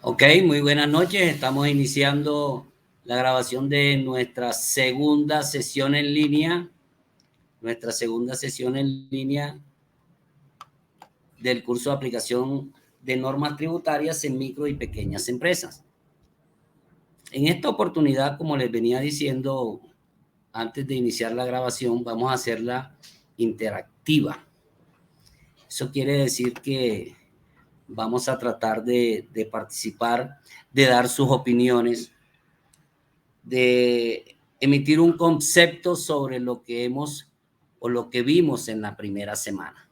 Ok, muy buenas noches. Estamos iniciando la grabación de nuestra segunda sesión en línea. Del curso de aplicación de normas tributarias en micro y pequeñas empresas. En esta oportunidad, como les venía diciendo antes de iniciar la grabación, vamos a hacerla interactiva. Eso quiere decir que vamos a tratar de participar, de dar sus opiniones, de emitir un concepto sobre lo que hemos o lo que vimos en la primera semana.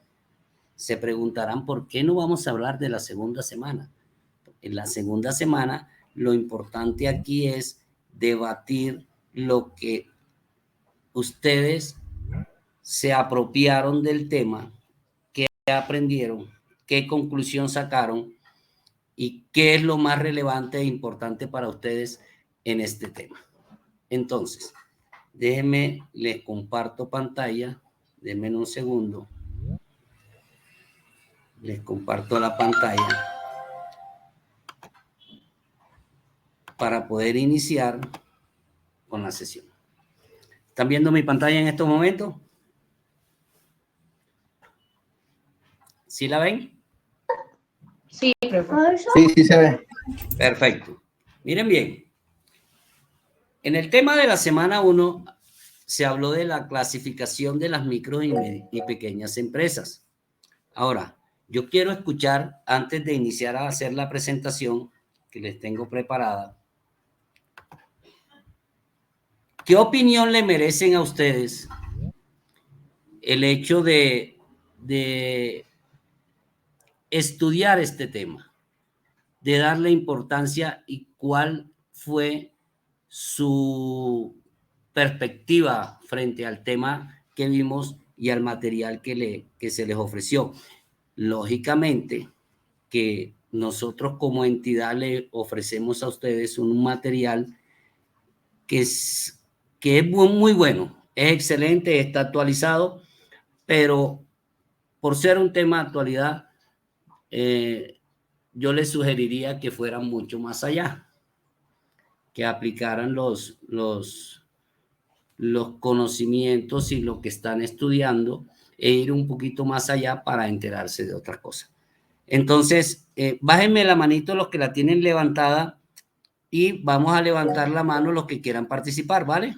Se preguntarán, ¿por qué no vamos a hablar de la segunda semana? En la segunda semana, lo importante aquí es debatir lo que ustedes se apropiaron del tema, qué aprendieron, qué conclusión sacaron y qué es lo más relevante e importante para ustedes en este tema. Entonces, déjenme, les comparto pantalla, denme un segundo. Les comparto la pantalla para poder iniciar con la sesión. ¿Están viendo mi pantalla en estos momentos? ¿Sí la ven? Sí, profesor. Sí se ve. Perfecto. Miren bien. En el tema de la semana 1 se habló de la clasificación de las micro y pequeñas empresas. Ahora, yo quiero escuchar, antes de iniciar a hacer la presentación que les tengo preparada, ¿qué opinión le merecen a ustedes el hecho de estudiar este tema, de darle importancia y cuál fue su perspectiva frente al tema que vimos y al material que se les ofreció? Lógicamente que nosotros como entidad le ofrecemos a ustedes un material que es muy bueno, es excelente, está actualizado, pero por ser un tema de actualidad, yo les sugeriría que fueran mucho más allá, que aplicaran los conocimientos y lo que están estudiando e ir un poquito más allá para enterarse de otras cosas. Entonces, bájenme la manito los que la tienen levantada y vamos a levantar la mano los que quieran participar, ¿vale?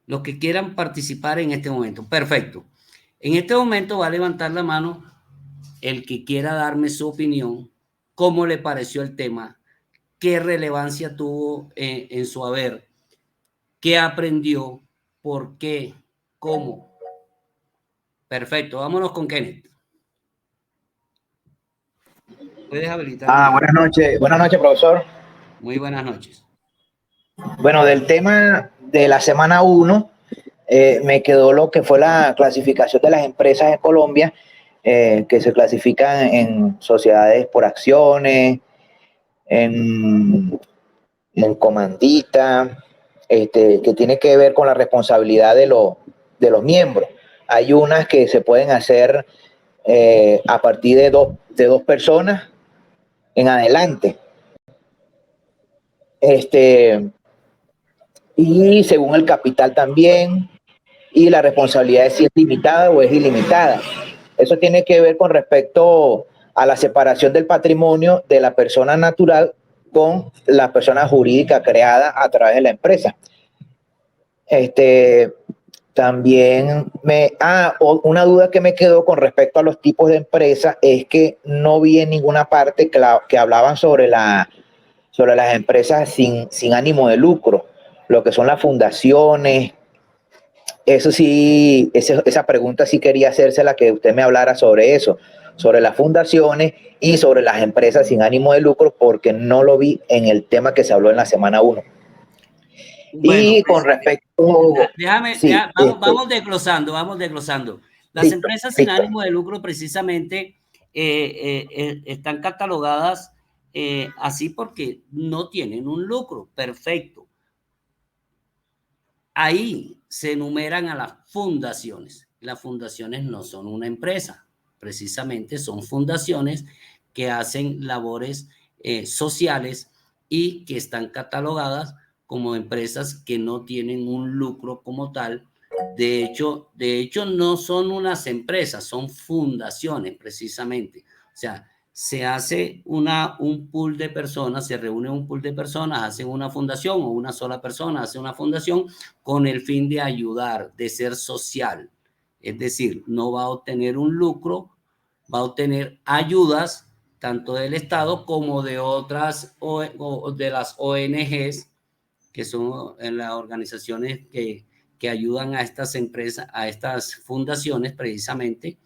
Los que quieran participar en este momento. Perfecto. En este momento va a levantar la mano el que quiera darme su opinión, cómo le pareció el tema, qué relevancia tuvo en su haber, qué aprendió, por qué, cómo. Perfecto, vámonos con Kenneth. ¿Puedes habilitar? Buenas noches, profesor. Muy buenas noches. Bueno, del tema de la semana 1, me quedó lo que fue la clasificación de las empresas en Colombia, que se clasifican en sociedades por acciones, en comandita, que tiene que ver con la responsabilidad de los miembros. Hay unas que se pueden hacer a partir de dos personas en adelante. Y según el capital también, y la responsabilidad es si es limitada o es ilimitada. Eso tiene que ver con respecto a la separación del patrimonio de la persona natural con la persona jurídica creada a través de la empresa. También una duda que me quedó con respecto a los tipos de empresas es que no vi en ninguna parte que hablaban sobre las empresas sin ánimo de lucro, lo que son las fundaciones. Eso sí, esa pregunta sí quería hacérsela, que usted me hablara sobre eso, sobre las fundaciones y sobre las empresas sin ánimo de lucro, porque no lo vi en el tema que se habló en la semana 1. Bueno, y con respecto... Vamos desglosando. Las empresas sin ánimo de lucro precisamente están catalogadas así porque no tienen un lucro. Perfecto. Ahí se enumeran a las fundaciones. Las fundaciones no son una empresa. precisamente son fundaciones que hacen labores sociales y que están catalogadas como empresas que no tienen un lucro como tal. De hecho, no son unas empresas, son fundaciones precisamente. O sea, se hace un pool de personas, se reúne un pool de personas, hacen una fundación, o una sola persona hace una fundación con el fin de ayudar, de ser social. Es decir, no va a obtener un lucro, va a obtener ayudas tanto del Estado como de otras o de las ONGs, que son las organizaciones que ayudan a estas empresas, a estas fundaciones precisamente.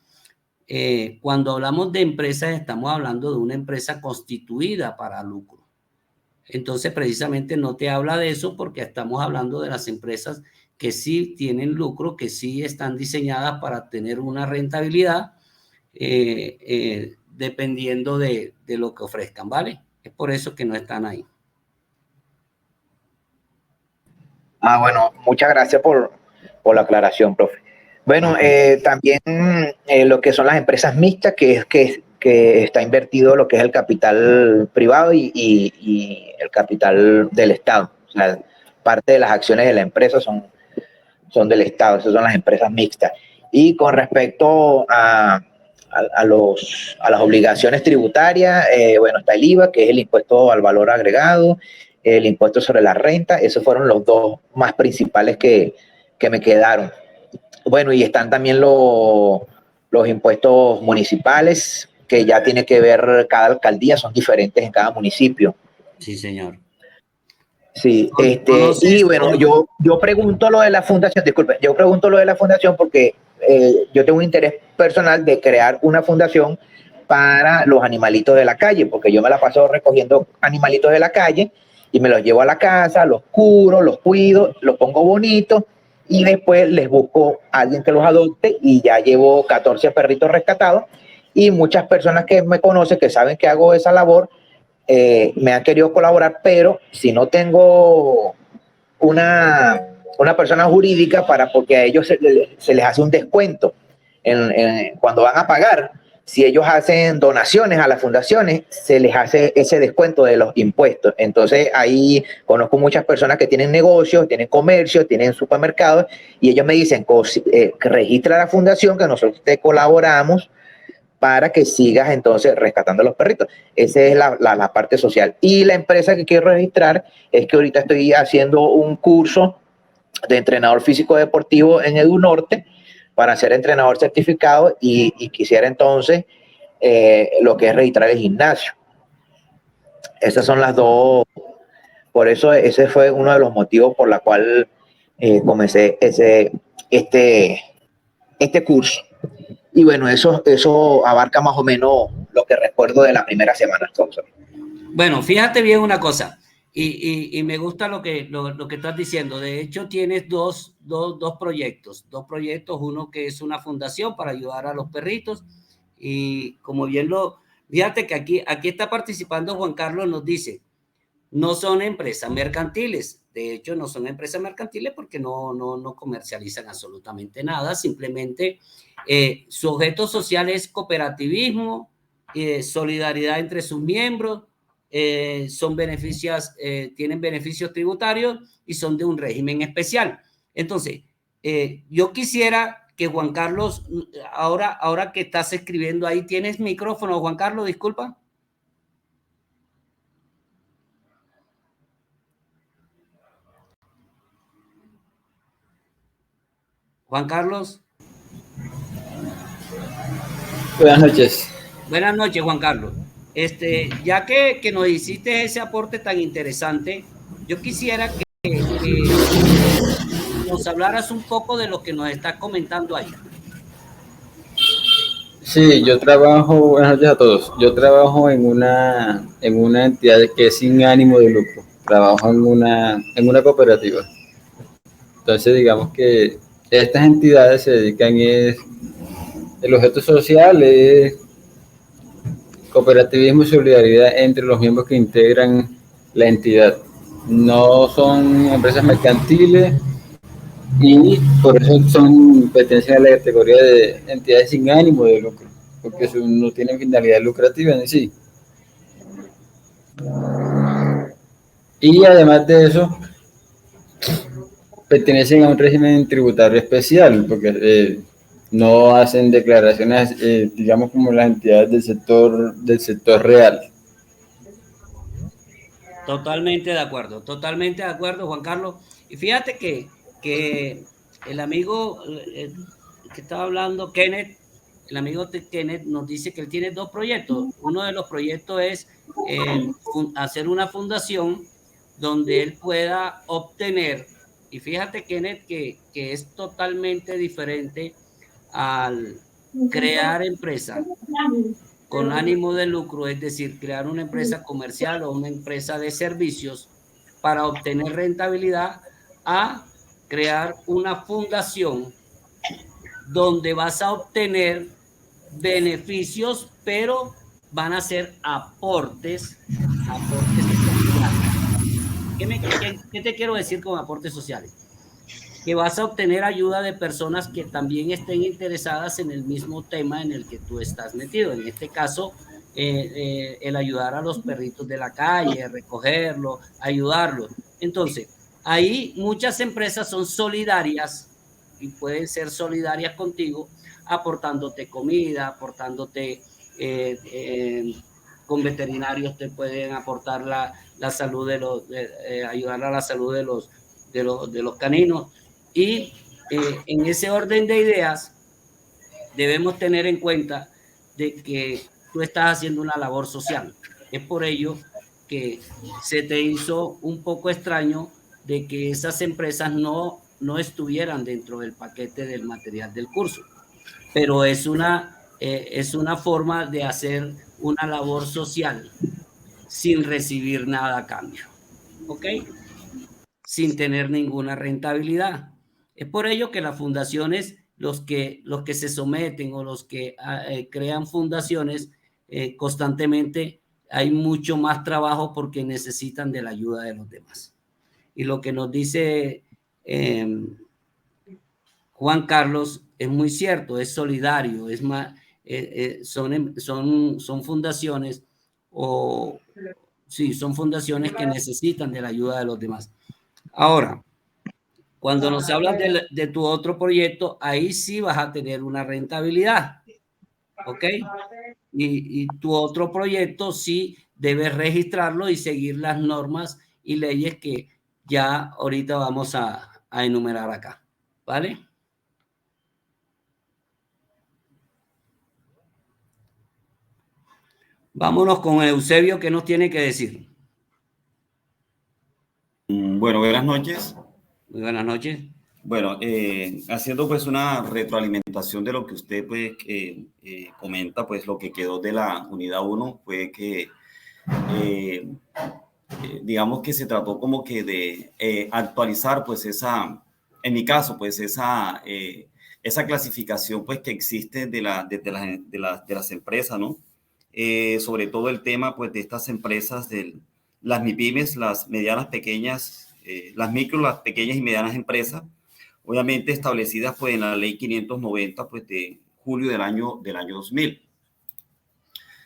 Cuando hablamos de empresas, estamos hablando de una empresa constituida para lucro. Entonces, precisamente no te habla de eso porque estamos hablando de las empresas que sí tienen lucro, que sí están diseñadas para tener una rentabilidad dependiendo de lo que ofrezcan, ¿vale? Es por eso que no están ahí. Bueno, muchas gracias por la aclaración, profe. Bueno, también lo que son las empresas mixtas, que está invertido lo que es el capital privado y el capital del Estado. O sea, parte de las acciones de la empresa son del Estado, esas son las empresas mixtas. Y con respecto a las obligaciones tributarias, bueno, está el IVA, que es el impuesto al valor agregado, el impuesto sobre la renta. Esos fueron los dos más principales que me quedaron. Bueno, y están también los impuestos municipales, que ya tiene que ver cada alcaldía, son diferentes en cada municipio. Sí, señor. Sí, y bueno, yo pregunto lo de la fundación, disculpe, yo pregunto lo de la fundación porque yo tengo un interés personal de crear una fundación para los animalitos de la calle, porque yo me la paso recogiendo animalitos de la calle y me los llevo a la casa, los curo, los cuido, los pongo bonitos y después les busco a alguien que los adopte y ya llevo 14 perritos rescatados y muchas personas que me conocen, que saben que hago esa labor, me han querido colaborar, pero si no tengo una persona jurídica porque a ellos se les hace un descuento cuando van a pagar. Si ellos hacen donaciones a las fundaciones, se les hace ese descuento de los impuestos. Entonces, ahí conozco muchas personas que tienen negocios, tienen comercio, tienen supermercados, y ellos me dicen que registra la fundación, que nosotros te colaboramos para que sigas entonces rescatando a los perritos. Esa es la parte social. Y la empresa que quiero registrar es que ahorita estoy haciendo un curso de entrenador físico deportivo en EduNorte para ser entrenador certificado y quisiera entonces lo que es registrar el gimnasio. Esas son las dos. Por eso ese fue uno de los motivos por la cual comencé este curso. Y bueno, eso abarca más o menos lo que recuerdo de la primera semana. Entonces. Bueno, fíjate bien una cosa, y me gusta lo que estás diciendo. De hecho, tienes dos proyectos, uno que es una fundación para ayudar a los perritos, y como bien fíjate que aquí está participando Juan Carlos, nos dice, no son empresas mercantiles. De hecho, no son empresas mercantiles porque no comercializan absolutamente nada. Simplemente su objeto social es cooperativismo, solidaridad entre sus miembros, tienen beneficios tributarios y son de un régimen especial. Entonces, yo quisiera que Juan Carlos, ahora que estás escribiendo ahí, ¿tienes micrófono, Juan Carlos? Disculpa. Juan Carlos. Buenas noches. Buenas noches, Juan Carlos. Ya que nos hiciste ese aporte tan interesante, yo quisiera que nos hablaras un poco de lo que nos estás comentando ahí. Sí, buenas noches a todos. Yo trabajo en una entidad que es sin ánimo de lucro. Trabajo en una cooperativa. Entonces, digamos que estas entidades se dedican el objeto social es cooperativismo y solidaridad entre los miembros que integran la entidad. No son empresas mercantiles y por eso pertenecen a la categoría de entidades sin ánimo de lucro. porque no tienen finalidad lucrativa en sí. Y además de eso, pertenecen a un régimen tributario especial, porque no hacen declaraciones, digamos, como las entidades del sector real. Totalmente de acuerdo, Juan Carlos. Y fíjate que el amigo que estaba hablando, Kenneth, el amigo de Kenneth nos dice que él tiene dos proyectos. Uno de los proyectos es hacer una fundación donde él pueda obtener, y fíjate, Kenneth, que es totalmente diferente al crear empresa con ánimo de lucro, es decir, crear una empresa comercial o una empresa de servicios para obtener rentabilidad, a crear una fundación donde vas a obtener beneficios, pero van a ser aportes sociales. ¿Qué te quiero decir con aportes sociales? Que vas a obtener ayuda de personas que también estén interesadas en el mismo tema en el que tú estás metido. En este caso, el ayudar a los perritos de la calle, recogerlos, ayudarlos. Entonces, ahí muchas empresas son solidarias y pueden ser solidarias contigo, aportándote comida, aportándote con veterinarios, te pueden aportar la salud de los, ayudar a la salud de los caninos. Y en ese orden de ideas debemos tener en cuenta de que tú estás haciendo una labor social. Es por ello que se te hizo un poco extraño de que esas empresas no estuvieran dentro del paquete del material del curso. Pero es una forma de hacer una labor social sin recibir nada a cambio. ¿Ok? Sin tener ninguna rentabilidad. Es por ello que las fundaciones, los que se someten o los que crean fundaciones, constantemente hay mucho más trabajo porque necesitan de la ayuda de los demás. Y lo que nos dice Juan Carlos es muy cierto, es solidario, es más, son fundaciones son fundaciones que necesitan de la ayuda de los demás. Ahora, cuando nos hablas de tu otro proyecto, ahí sí vas a tener una rentabilidad, ¿ok? Y tu otro proyecto sí debes registrarlo y seguir las normas y leyes que ya ahorita vamos a enumerar acá, ¿vale? Vámonos con Eusebio, ¿qué nos tiene que decir? Bueno, buenas noches. Muy buenas noches. Bueno, haciendo pues una retroalimentación de lo que usted pues comenta, pues lo que quedó de la unidad 1 fue que digamos que se trató como que de actualizar pues en mi caso pues esa clasificación pues que existe de las empresas, ¿no? Sobre todo el tema pues de estas empresas las MIPYMES, las medianas pequeñas, las micro, las pequeñas y medianas empresas, obviamente establecidas pues en la ley 590 pues de julio del año 2000.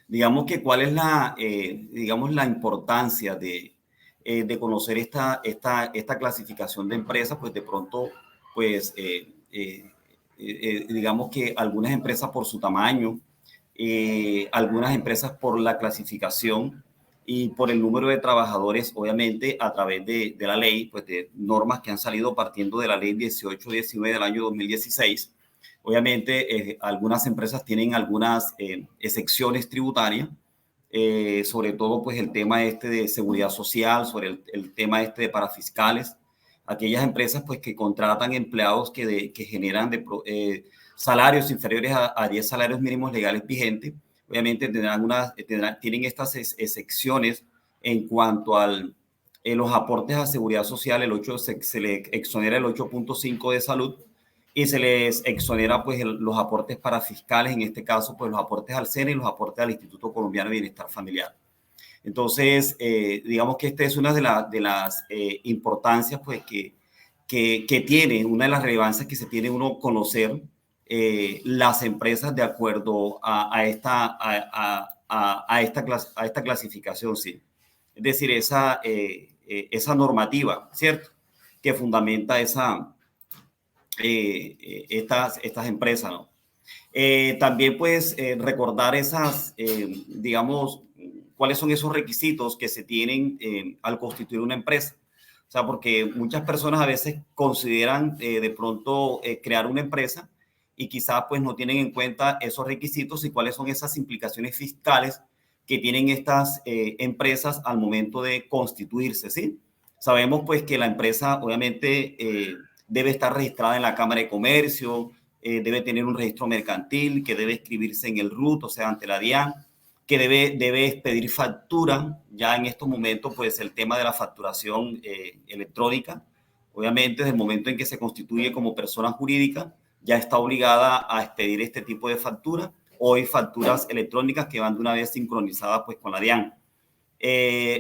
Digamos que cuál es digamos la importancia de conocer esta clasificación de empresas, pues de pronto pues digamos que algunas empresas por su tamaño, algunas empresas por la clasificación y por el número de trabajadores, obviamente a través de la ley, pues de normas que han salido partiendo de la ley 1819 del año 2016. Obviamente algunas empresas tienen algunas excepciones tributarias, sobre todo pues el tema de seguridad social, sobre el tema de parafiscales, aquellas empresas pues que contratan empleados que generan salarios inferiores a 10 salarios mínimos legales vigentes. Obviamente tienen estas excepciones en cuanto a los aportes a seguridad social. Se le exonera el 8.5 de salud y se les exonera pues los aportes parafiscales, en este caso pues los aportes al SENA y los aportes al Instituto Colombiano de Bienestar Familiar. Entonces, digamos que esta es una de las importancias pues que tiene, una de las relevancias que se tiene uno conocer las empresas de acuerdo a esta clasificación, sí. Es decir, esa normativa, ¿cierto?, que fundamenta estas empresas, ¿no? También, pues, recordar digamos, cuáles son esos requisitos que se tienen al constituir una empresa. O sea, porque muchas personas a veces consideran de pronto crear una empresa y quizás pues no tienen en cuenta esos requisitos y cuáles son esas implicaciones fiscales que tienen estas empresas al momento de constituirse, ¿sí? Sabemos pues que la empresa obviamente debe estar registrada en la Cámara de Comercio, debe tener un registro mercantil, que debe inscribirse en el RUT, o sea, ante la DIAN, que debe expedir factura. Ya en estos momentos, pues el tema de la facturación electrónica, obviamente desde el momento en que se constituye como persona jurídica, ya está obligada a expedir este tipo de factura. Hoy facturas electrónicas que van de una vez sincronizadas pues con la DIAN.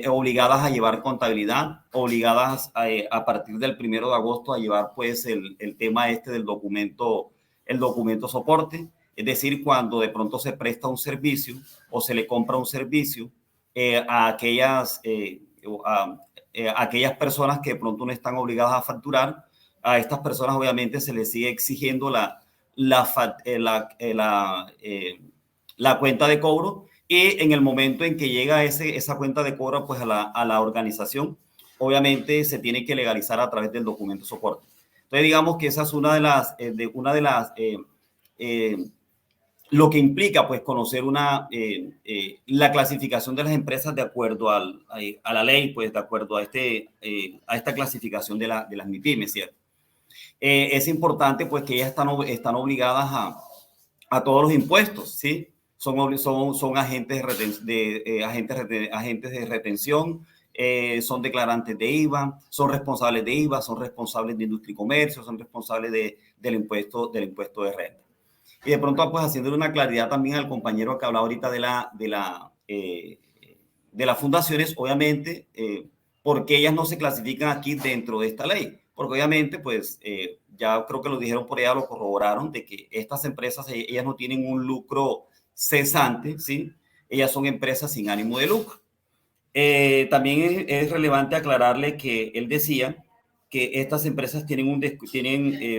Obligadas a llevar contabilidad, obligadas a partir del 1 de agosto a llevar pues el tema del documento, el documento soporte. Es decir, cuando de pronto se presta un servicio o se le compra un servicio a aquellas personas que de pronto no están obligadas a facturar, a estas personas obviamente se les sigue exigiendo la cuenta de cobro, y en el momento en que llega esa cuenta de cobro pues a la organización, obviamente se tiene que legalizar a través del documento soporte. Entonces digamos que esa es lo que implica pues conocer la clasificación de las empresas de acuerdo a la ley, pues de acuerdo a esta clasificación de las MIPYMES, ¿cierto? Es importante pues que ellas están obligadas a todos los impuestos, ¿sí? Son agentes de retención, son declarantes de IVA, son responsables de IVA, son responsables de industria y comercio, son responsables del impuesto de renta. Y de pronto, pues, haciéndole una claridad también al compañero que hablaba ahorita de las fundaciones, obviamente, porque ellas no se clasifican aquí dentro de esta ley. Porque obviamente, pues, ya creo que lo dijeron por allá, lo corroboraron, de que estas empresas, ellas no tienen un lucro cesante, ¿sí? Ellas son empresas sin ánimo de lucro. También es relevante aclararle que él decía que estas empresas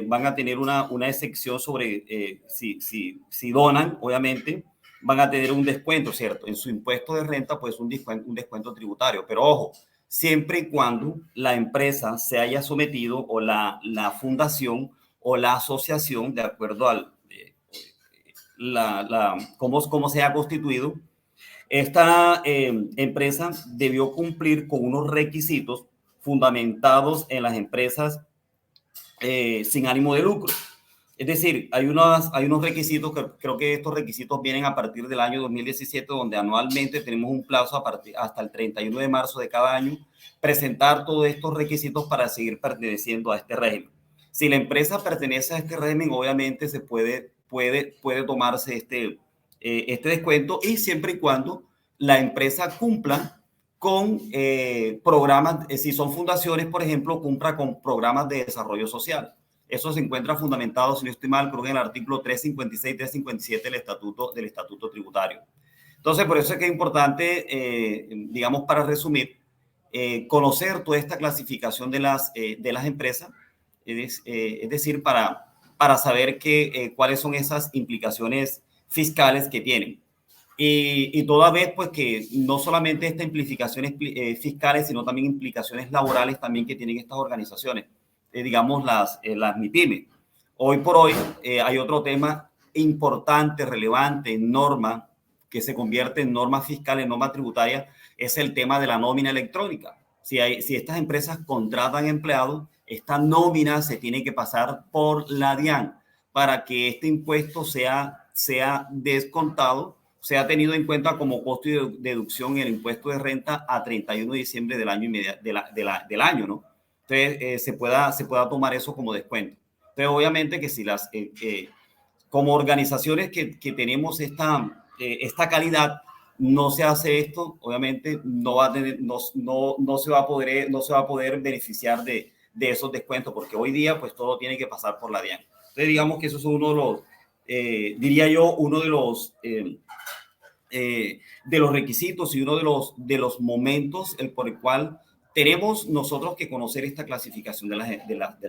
van a tener una excepción sobre si donan, obviamente, van a tener un descuento, ¿cierto? En su impuesto de renta, pues un descuento tributario. Pero ojo, siempre y cuando la empresa se haya sometido, o la fundación o la asociación, de acuerdo al cómo se ha constituido, esta empresa debió cumplir con unos requisitos fundamentados en las empresas sin ánimo de lucro. Es decir, hay unos requisitos que creo que estos requisitos vienen a partir del año 2017, donde anualmente tenemos un plazo hasta el 31 de marzo de cada año, presentar todos estos requisitos para seguir perteneciendo a este régimen. Si la empresa pertenece a este régimen, obviamente se puede tomarse este descuento, y siempre y cuando la empresa cumpla con programas, si son fundaciones, por ejemplo, cumpla con programas de desarrollo social. Eso se encuentra fundamentado, si no estoy mal, creo que en el artículo 356, 357 del Estatuto Tributario. Entonces, por eso es que es importante, digamos, para resumir, conocer toda esta clasificación de las empresas, es decir, para saber cuáles son esas implicaciones fiscales que tienen. Y toda vez, pues, que no solamente estas implicaciones fiscales, sino también implicaciones laborales también que tienen estas organizaciones, digamos las MIPYME. Hoy por hoy hay otro tema importante, relevante, en norma, que se convierte en norma fiscal, en norma tributaria, es el tema de la nómina electrónica. Si estas empresas contratan empleados, esta nómina se tiene que pasar por la DIAN para que este impuesto sea descontado, sea tenido en cuenta como costo y deducción en el impuesto de renta a 31 de diciembre del año, del año, ¿no? Entonces, se pueda tomar eso como descuento. Entonces, obviamente que si como organizaciones que tenemos esta calidad, no se hace esto, obviamente no se va a poder beneficiar de esos descuentos, porque hoy día pues todo tiene que pasar por la DIAN. Entonces digamos que esos son uno diría yo, uno de los requisitos y uno de los momentos por el cual tenemos nosotros que conocer esta clasificación de las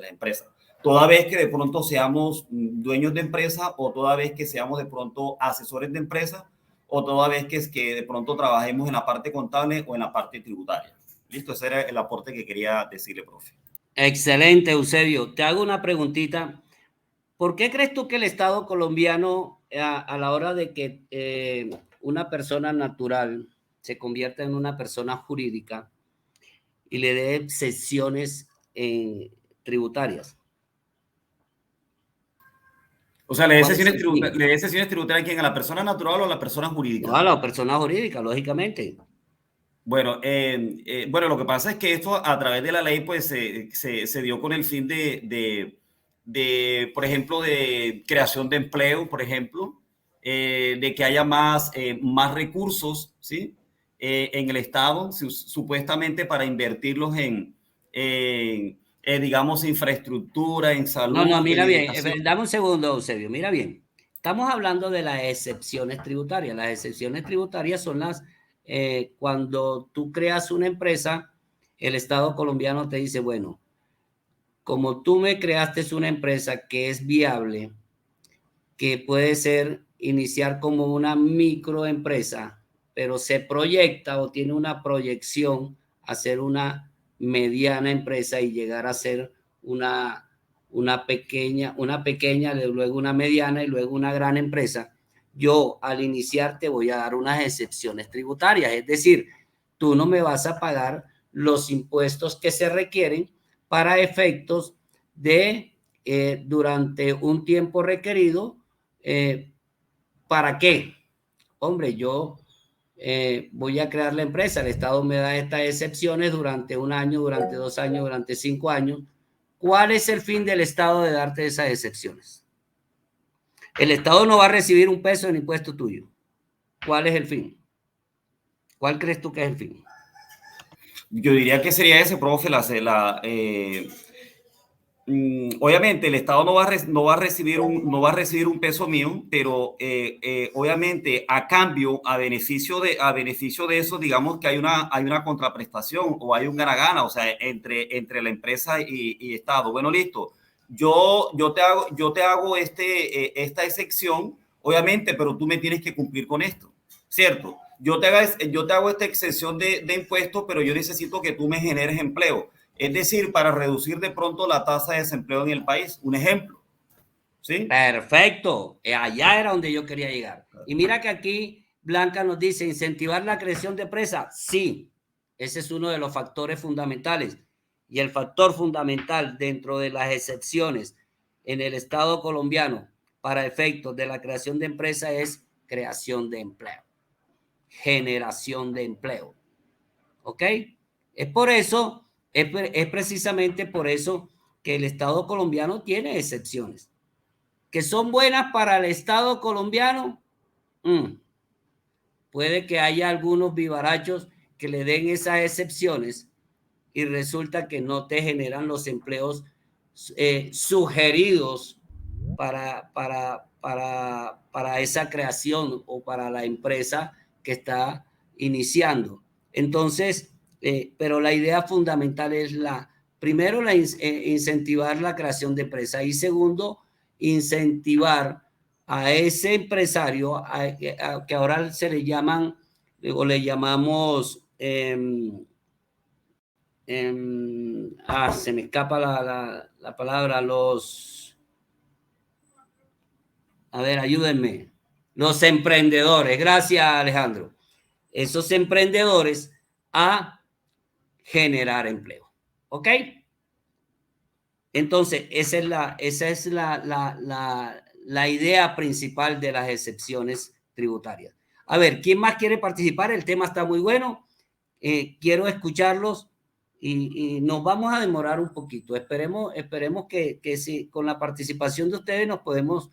empresas. Toda vez que de pronto seamos dueños de empresa, o toda vez que seamos de pronto asesores de empresa, o toda vez que de pronto trabajemos en la parte contable o en la parte tributaria. Listo, ese era el aporte que quería decirle, profe. Excelente, Eusebio. Te hago una preguntita. ¿Por qué crees tú que el Estado colombiano, a la hora de que una persona natural se convierta en una persona jurídica y le dé excepciones tributarias? O sea, le dé excepciones tributarias a quién, a la persona natural o a la persona jurídica. No, a la persona jurídica, lógicamente. Bueno, lo que pasa es que esto a través de la ley pues se dio con el fin de, por ejemplo, de creación de empleo, por ejemplo, de que haya más recursos, ¿sí? En el Estado, supuestamente para invertirlos digamos, infraestructura, en salud. No, mira en bien, educación. dame un segundo, Eusebio, mira bien. Estamos hablando de las excepciones tributarias. Las excepciones tributarias son cuando tú creas una empresa, el Estado colombiano te dice, bueno, como tú me creaste una empresa que es viable, que puede iniciar como una microempresa, pero se proyecta o tiene una proyección a ser una mediana empresa y llegar a ser una pequeña, luego una mediana y luego una gran empresa. Yo al iniciar te voy a dar unas excepciones tributarias, es decir, tú no me vas a pagar los impuestos que se requieren para efectos de durante un tiempo requerido. ¿Para qué? Hombre, yo voy a crear la empresa, el Estado me da estas excepciones durante 1 año, durante 2 años, durante 5 años. ¿Cuál es el fin del Estado de darte esas excepciones? El Estado no va a recibir un peso en impuesto tuyo. ¿Cuál es el fin? ¿Cuál crees tú que es el fin? Yo diría que sería ese, profe, obviamente el Estado no va a recibir un peso mío, pero obviamente a cambio, a beneficio de eso, digamos que hay una contraprestación o hay un gana-gana, o sea, entre la empresa y Estado. Bueno, listo. Yo te hago esta excepción, obviamente, pero tú me tienes que cumplir con esto, ¿cierto? Yo te hago esta excepción de impuestos, pero yo necesito que tú me generes empleo. Es decir, para reducir de pronto la tasa de desempleo en el país. Un ejemplo. ¿Sí? Perfecto. Allá era donde yo quería llegar. Y mira que aquí Blanca nos dice, incentivar la creación de empresas. Sí, ese es uno de los factores fundamentales. Y el factor fundamental dentro de las excepciones en el Estado colombiano para efectos de la creación de empresas es creación de empleo, generación de empleo. ¿Ok? Es por eso, es precisamente por eso que el Estado colombiano tiene excepciones. ¿Que son buenas para el Estado colombiano? Puede que haya algunos vivarachos que le den esas excepciones y resulta que no te generan los empleos sugeridos para esa creación o para la empresa que está iniciando. Entonces, pero la idea fundamental es primero, incentivar la creación de empresas y segundo, incentivar a ese empresario que ahora se le llaman o le llamamos se me escapa la palabra, a ver, ayúdenme, los emprendedores, gracias Alejandro, esos emprendedores a generar empleo, ¿ok? Entonces, esa es la idea principal de las excepciones tributarias. A ver, ¿quién más quiere participar? El tema está muy bueno, quiero escucharlos y nos vamos a demorar un poquito. Esperemos que sí, con la participación de ustedes nos podemos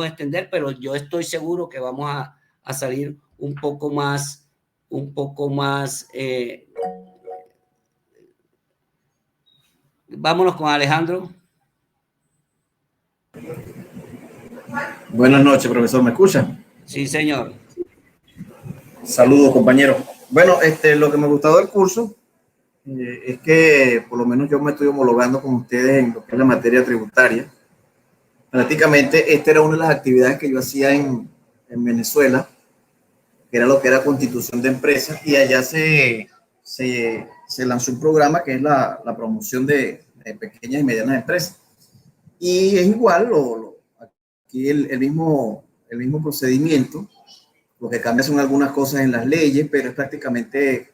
extender, pero yo estoy seguro que vamos a salir un poco más vámonos con Alejandro. Buenas noches, profesor, ¿me escucha? Sí, señor. Saludos, compañero. Bueno, lo que me ha gustado del curso es que por lo menos yo me estoy homologando con ustedes en lo que es la materia tributaria. Prácticamente esta era una de las actividades que yo hacía en Venezuela, que era lo que era constitución de empresas, y allá se lanzó un programa que es la promoción de pequeñas y medianas empresas. Y es igual, aquí el mismo procedimiento, lo que cambia son algunas cosas en las leyes, pero es prácticamente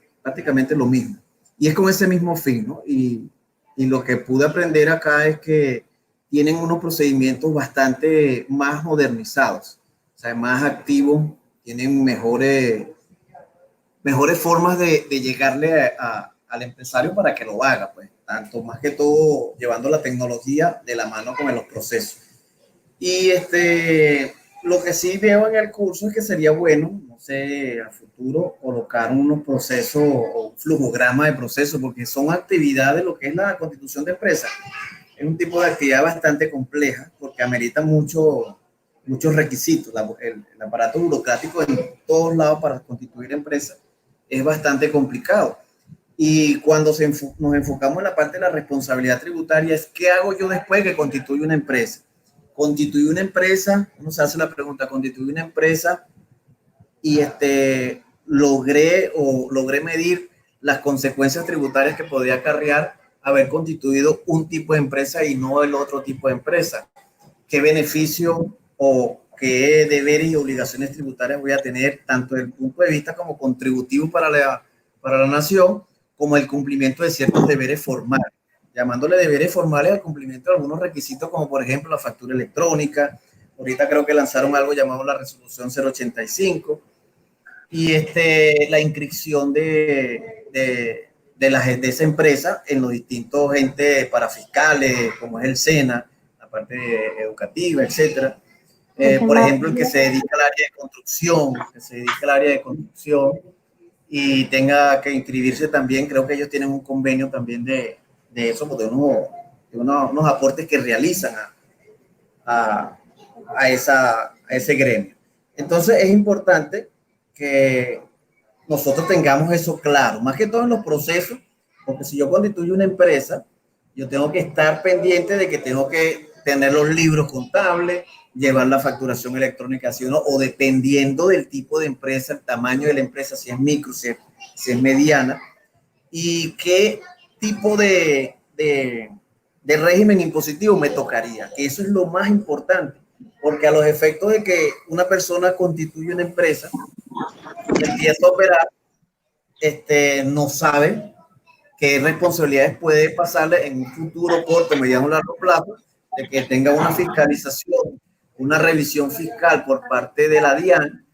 lo mismo. Y es con ese mismo fin, ¿no? Y lo que pude aprender acá es que tienen unos procedimientos bastante más modernizados, o sea, más activos, tienen mejores formas de llegarle al empresario para que lo haga, pues, tanto más que todo llevando la tecnología de la mano con los procesos. Y lo que sí veo en el curso es que sería bueno, no sé, a futuro colocar unos procesos o un flujograma de procesos, porque son actividades, lo que es la constitución de empresas, es un tipo de actividad bastante compleja porque amerita muchos requisitos. El aparato burocrático en todos lados para constituir empresas es bastante complicado. Y cuando nos enfocamos en la parte de la responsabilidad tributaria, es ¿qué hago yo después que constituyo una empresa? Constituí una empresa, uno se hace la pregunta, constituí una empresa y logré medir las consecuencias tributarias que podría acarrear haber constituido un tipo de empresa y no el otro tipo de empresa. ¿Qué beneficio o qué deberes y obligaciones tributarias voy a tener, tanto desde el punto de vista como contributivo para la nación, como el cumplimiento de ciertos deberes formales? Llamándole deberes formales al cumplimiento de algunos requisitos, como por ejemplo la factura electrónica. Ahorita creo que lanzaron algo llamado la resolución 085, y la inscripción de esa empresa en los distintos entes parafiscales, como es el SENA, la parte educativa, etcétera. Por ejemplo, el que se dedica al área de construcción, y tenga que inscribirse también, creo que ellos tienen un convenio también de eso, de unos aportes que realizan a ese gremio. Entonces es importante que nosotros tengamos eso claro, más que todo en los procesos, porque si yo constituyo una empresa, yo tengo que estar pendiente de que tengo que tener los libros contables, llevar la facturación electrónica, ¿sí o no? O dependiendo del tipo de empresa, el tamaño de la empresa, si es micro, si es mediana, y qué tipo de régimen impositivo me tocaría. Eso es lo más importante, porque a los efectos de que una persona constituye una empresa, empieza a operar, no sabe qué responsabilidades puede pasarle en un futuro corto, mediano o largo plazo, de que tenga una fiscalización, una revisión fiscal por parte de la DIAN,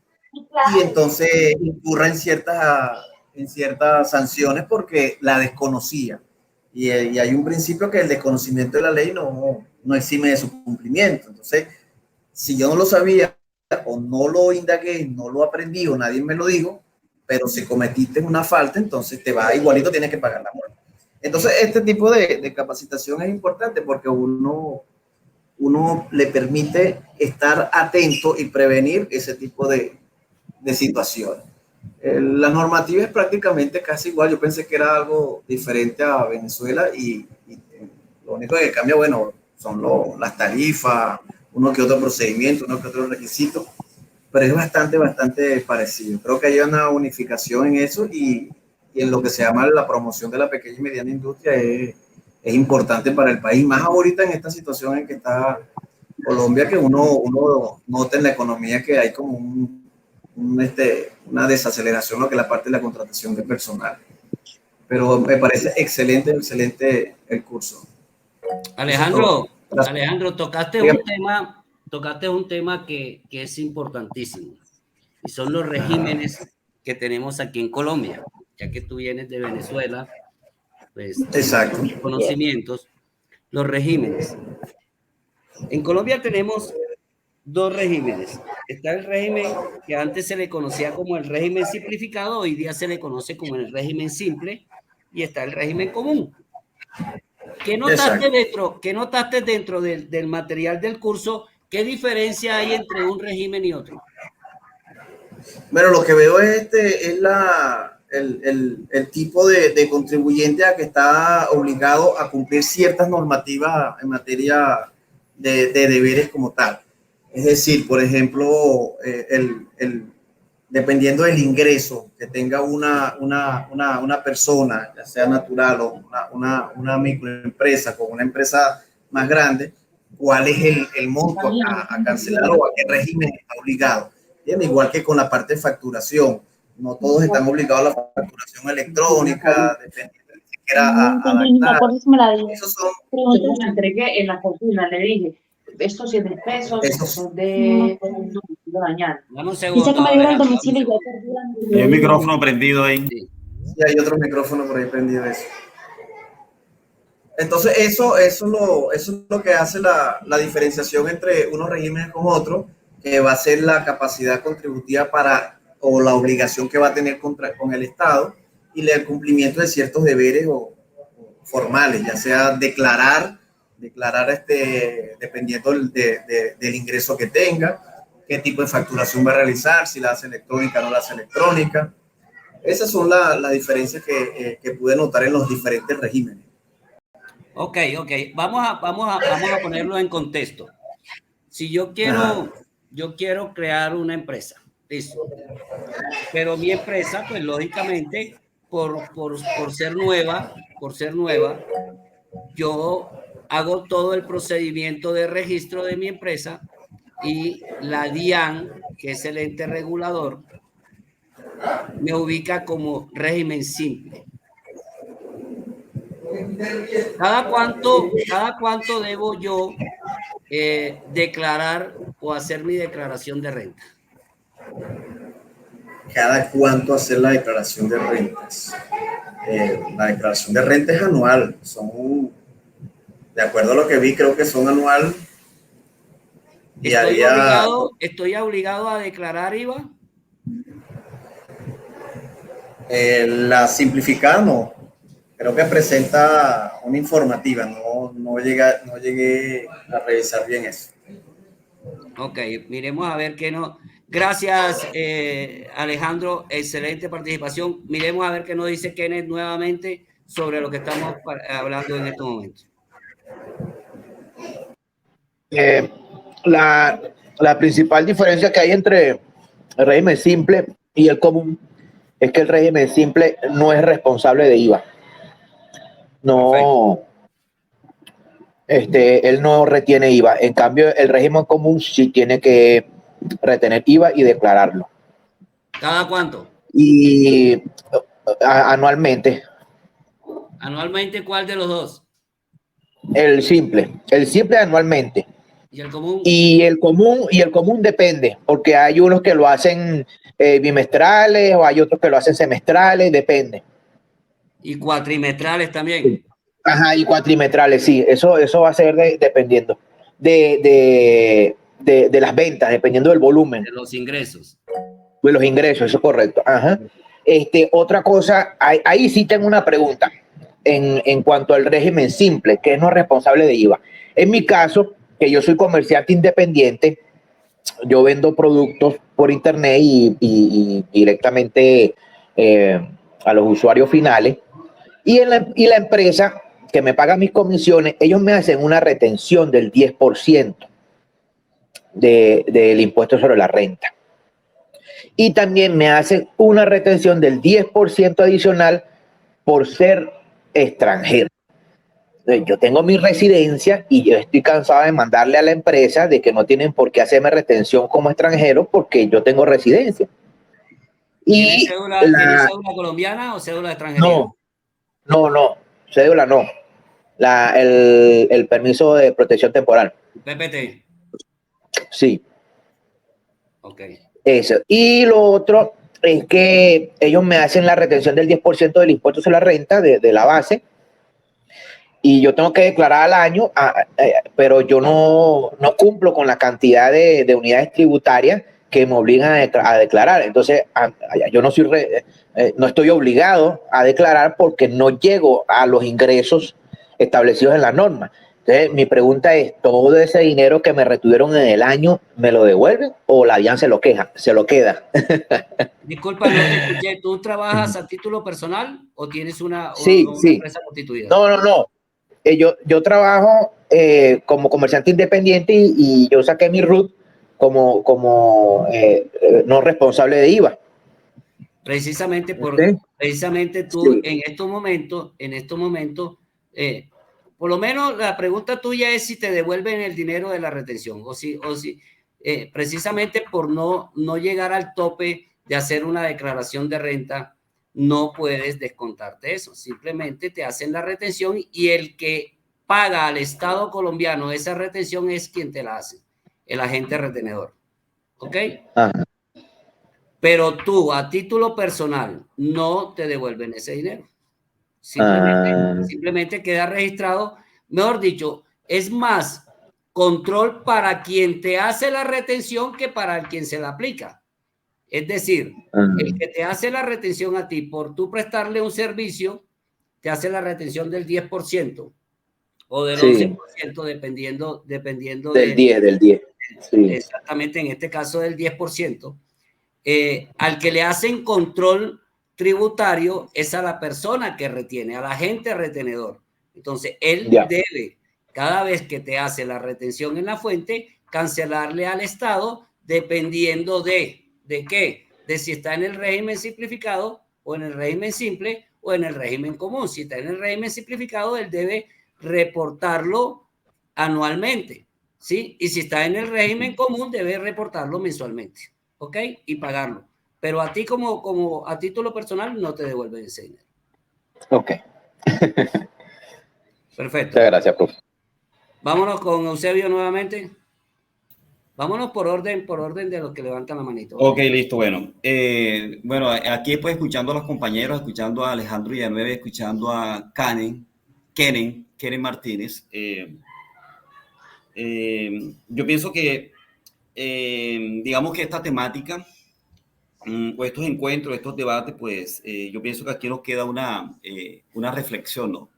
y entonces incurra en ciertas sanciones porque la desconocía. Y hay un principio que el desconocimiento de la ley no exime de su cumplimiento. Entonces, si yo no lo sabía o no lo indagué, no lo aprendí o nadie me lo dijo, pero si cometiste una falta, entonces te va igualito, tienes que pagar la multa. Entonces, este tipo de capacitación es importante porque uno le permite estar atento y prevenir ese tipo de situaciones. La normativa es prácticamente casi igual. Yo pensé que era algo diferente a Venezuela y lo único que cambia, bueno, son las tarifas, uno que otro procedimiento, uno que otro requisito, pero es bastante parecido. Creo que hay una unificación en eso, y en lo que se llama la promoción de la pequeña y mediana industria es importante para el país, más ahorita en esta situación en que está Colombia, que uno nota en la economía que hay como una desaceleración, lo que es la parte de la contratación de personal. Pero me parece excelente el curso. Alejandro, tocaste un tema que es importantísimo, y son los regímenes que tenemos aquí en Colombia, ya que tú vienes de Venezuela, pues exacto, conocimientos. Los regímenes. En Colombia tenemos dos regímenes. Está el régimen que antes se le conocía como el régimen simplificado, hoy día se le conoce como el régimen simple, y está el régimen común. ¿Qué notaste dentro del material del curso ¿Qué diferencia hay entre un régimen y otro? Bueno, lo que veo es el tipo de contribuyente a que está obligado a cumplir ciertas normativas en materia de deberes como tal. Es decir, por ejemplo, dependiendo del ingreso que tenga una persona, ya sea natural o una microempresa con una empresa más grande, cuál es el monto a cancelar o a qué régimen está obligado. Bien, igual que con la parte de facturación. No todos están obligados a la facturación electrónica, dependiendo de siquiera adaptar. Esos son. Yo me entregué en la cocina, le dije, estos 7 pesos son de mañana. Dame un Dice segundo, que me dieron el Alejandro, domicilio y dame un ya segundo. perdí Hay un micrófono prendido ahí. Sí. Y hay otro micrófono por ahí prendido eso. Entonces, eso es lo que hace la diferenciación entre unos regímenes con otros, que va a ser la capacidad contributiva o la obligación que va a tener con el Estado y el cumplimiento de ciertos deberes o formales, ya sea declarar dependiendo del ingreso que tenga, qué tipo de facturación va a realizar, si la hace electrónica o no la hace electrónica. Esas son las diferencias que pude notar en los diferentes regímenes. Ok. Vamos a ponerlo en contexto. Si yo quiero crear una empresa, listo. Pero mi empresa, pues lógicamente, por ser nueva, yo hago todo el procedimiento de registro de mi empresa y la DIAN, que es el ente regulador, me ubica como régimen simple. ¿Cada cuánto debo yo declarar o hacer mi declaración de renta? ¿Cada cuánto hacer la declaración de rentas? La declaración de renta es anual. De acuerdo a lo que vi, creo que son anual. ¿Estoy obligado a declarar IVA? La simplificada no. Creo que presenta una informativa. No llegué a revisar bien eso. Ok, miremos a ver qué no. Gracias, Alejandro. Excelente participación. Miremos a ver qué nos dice Kenneth nuevamente sobre lo que estamos hablando en estos momentos. La principal diferencia que hay entre el régimen simple y el común es que el régimen simple no es responsable de IVA. No, él no retiene IVA. En cambio, el régimen común sí tiene que retener IVA y declararlo. ¿Cada cuánto? Y anualmente. ¿Anualmente cuál de los dos? El simple anualmente. ¿Y el común? Y el común depende, porque hay unos que lo hacen bimestrales o hay otros que lo hacen semestrales, depende. ¿Y cuatrimestrales también? Ajá, y cuatrimetrales, sí, eso va a ser dependiendo de las ventas, dependiendo del volumen. De los ingresos. De los ingresos, eso es correcto. Ajá. Otra cosa, ahí sí tengo una pregunta en cuanto al régimen simple, que es no responsable de IVA. En mi caso, que yo soy comerciante independiente, yo vendo productos por internet y directamente a los usuarios finales, y la empresa que me paga mis comisiones, ellos me hacen una retención del 10% del impuesto sobre la renta. Y también me hacen una retención del 10% adicional por ser extranjero. Yo tengo mi residencia y yo estoy cansado de mandarle a la empresa de que no tienen por qué hacerme retención como extranjero porque yo tengo residencia. ¿Tienes cédula colombiana o cédula extranjera? No, cédula no. El permiso de protección temporal. PPT. Sí. Ok. Eso. Y lo otro es que ellos me hacen la retención del 10% del impuesto sobre la renta de la base y yo tengo que declarar al año, pero yo no cumplo con la cantidad de unidades tributarias que me obligan a declarar. Entonces, yo no estoy obligado a declarar porque no llego a los ingresos establecidos en la norma. Entonces, mi pregunta es, ¿todo ese dinero que me retuvieron en el año me lo devuelven o la DIAN se lo queda? Disculpa, no te escuché. ¿Tú trabajas a título personal o tienes una empresa constituida? No. Yo trabajo como comerciante independiente y yo saqué mi RUT como no responsable de IVA. Precisamente tú Sí. en estos momentos, por lo menos la pregunta tuya es si te devuelven el dinero de la retención o si precisamente por no llegar al tope de hacer una declaración de renta, no puedes descontarte eso. Simplemente te hacen la retención y el que paga al Estado colombiano esa retención es quien te la hace, el agente retenedor. ¿Ok? Ajá. Pero tú, a título personal, no te devuelven ese dinero. Simplemente queda registrado. Mejor dicho, es más control para quien te hace la retención que para quien se la aplica. Es decir, el que te hace la retención a ti por tú prestarle un servicio, te hace la retención del 10% o del 11%, dependiendo del 10. Sí. Exactamente, en este caso del 10%. Al que le hacen control tributario es a la persona que retiene, al agente retenedor. Entonces, él debe, cada vez que te hace la retención en la fuente, cancelarle al Estado dependiendo ¿de qué? De si está en el régimen simplificado o en el régimen simple o en el régimen común. Si está en el régimen simplificado, él debe reportarlo anualmente, ¿sí? Y si está en el régimen común, debe reportarlo mensualmente. ¿Ok? Y pagarlo. Pero a ti como a título personal no te devuelven ese dinero. Ok. Perfecto. Muchas gracias, profe. Vámonos con Eusebio nuevamente. Vámonos por orden de los que levantan la manito. Ok, listo, bueno. Bueno, aquí pues escuchando a los compañeros, escuchando a Alejandro Villanueva, escuchando a Kenen Martínez. Yo pienso que, digamos que esta temática o estos encuentros, estos debates, pues yo pienso que aquí nos queda una reflexión, ¿no?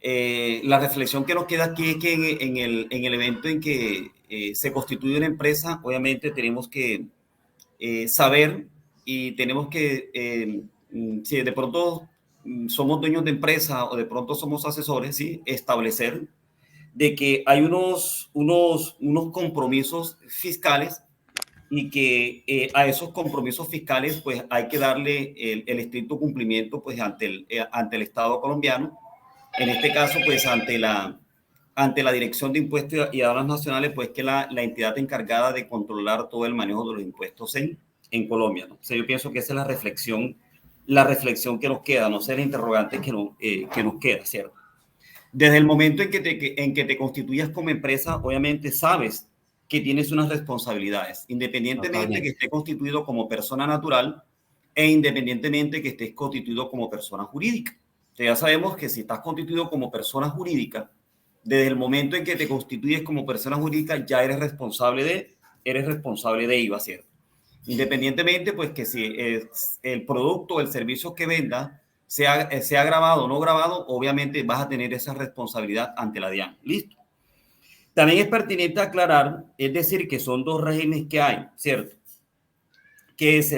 La reflexión que nos queda aquí es que en el evento en que se constituye una empresa, obviamente tenemos que saber y tenemos que, si de pronto somos dueños de empresa o de pronto somos asesores, ¿sí? Establecer de que hay unos compromisos fiscales y que a esos compromisos fiscales pues hay que darle el estricto cumplimiento pues ante el Estado colombiano, en este caso pues ante la Dirección de Impuestos y Aduanas Nacionales, pues que la entidad encargada de controlar todo el manejo de los impuestos en Colombia, ¿no? O sea, yo pienso que esa es la reflexión que nos queda, no sé, el interrogante que nos queda, ¿cierto? Desde el momento en que te constituyas como empresa, obviamente sabes que tienes unas responsabilidades, independientemente que estés constituido como persona natural e independientemente que estés constituido como persona jurídica. Entonces ya sabemos que si estás constituido como persona jurídica, desde el momento en que te constituyes como persona jurídica, ya eres responsable de IVA, ¿cierto? Independientemente, pues que si el producto o el servicio que venda sea grabado o no grabado, obviamente vas a tener esa responsabilidad ante la DIAN. Listo. También es pertinente aclarar, es decir, que son dos regímenes que hay, ¿cierto? Que es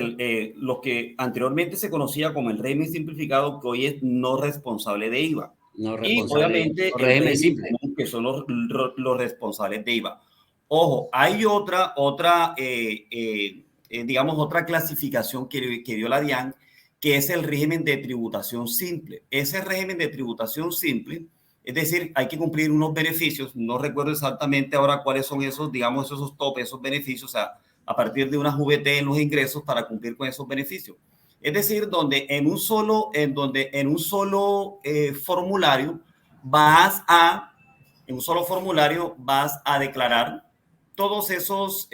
lo que anteriormente se conocía como el régimen simplificado, que hoy es no responsable de IVA. No y obviamente el régimen simple, que son los responsables de IVA. Ojo, hay digamos, otra clasificación que dio la DIAN, que es el régimen de tributación simple. Ese régimen de tributación simple, es decir, hay que cumplir unos beneficios, no recuerdo exactamente ahora cuáles son esos, digamos, esos topes, esos beneficios, o sea, a partir de unas VT en los ingresos para cumplir con esos beneficios. Es decir, donde en un solo formulario vas a declarar todos esos,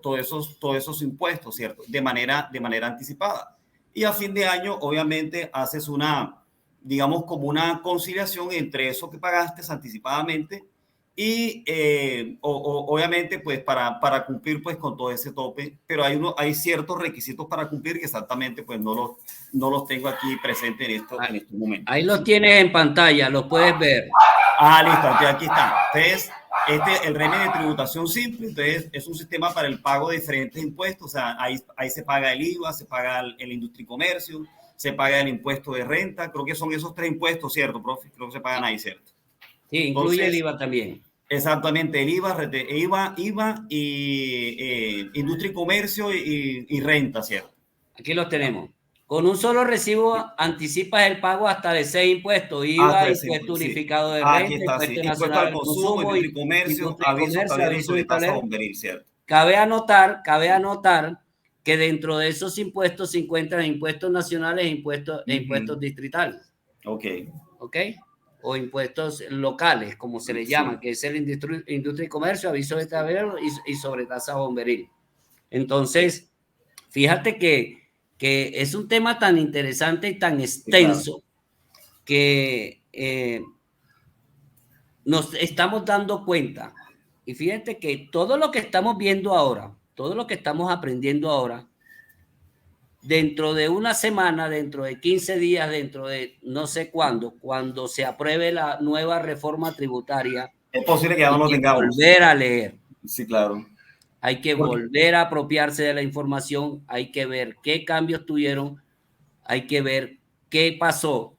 todos esos impuestos, ¿cierto? De manera anticipada. Y a fin de año, obviamente, haces digamos, como una conciliación entre eso que pagaste anticipadamente y obviamente pues para cumplir pues con todo ese tope, pero hay ciertos requisitos para cumplir que exactamente pues no los tengo aquí presentes en estos momentos. Ahí los tienes en pantalla, los puedes ver. Listo, aquí está. Entonces, el régimen de tributación simple, entonces es un sistema para el pago de diferentes impuestos, o sea, ahí se paga el IVA, se paga el industria y comercio, se paga el impuesto de renta, creo que son esos 3 impuestos, ¿cierto, profe? Creo que se pagan ahí, ¿cierto? Sí, incluye el IVA también. Exactamente, el IVA y industria y comercio y renta, ¿cierto? Aquí los tenemos. Con un solo recibo anticipas el pago hasta de 6 impuestos, IVA, impuesto unificado de renta, impuesto nacional al consumo, industria y comercio, aviso de tasa bomberil, ¿cierto? Cabe anotar que dentro de esos impuestos se encuentran impuestos nacionales e impuestos distritales. Ok. O impuestos locales, como se les llama, que es el industria y comercio, aviso de tabero y sobretasa bomberil. Entonces, fíjate que es un tema tan interesante y tan extenso, que nos estamos dando cuenta. Y fíjate que todo lo que estamos viendo ahora, todo lo que estamos aprendiendo ahora, dentro de una semana, dentro de 15 días, dentro de no sé cuándo, cuando se apruebe la nueva reforma tributaria, es posible que ya no lo tengamos. Volver a leer. Sí, claro. Hay que volver a apropiarse de la información, hay que ver qué cambios tuvieron, hay que ver qué pasó,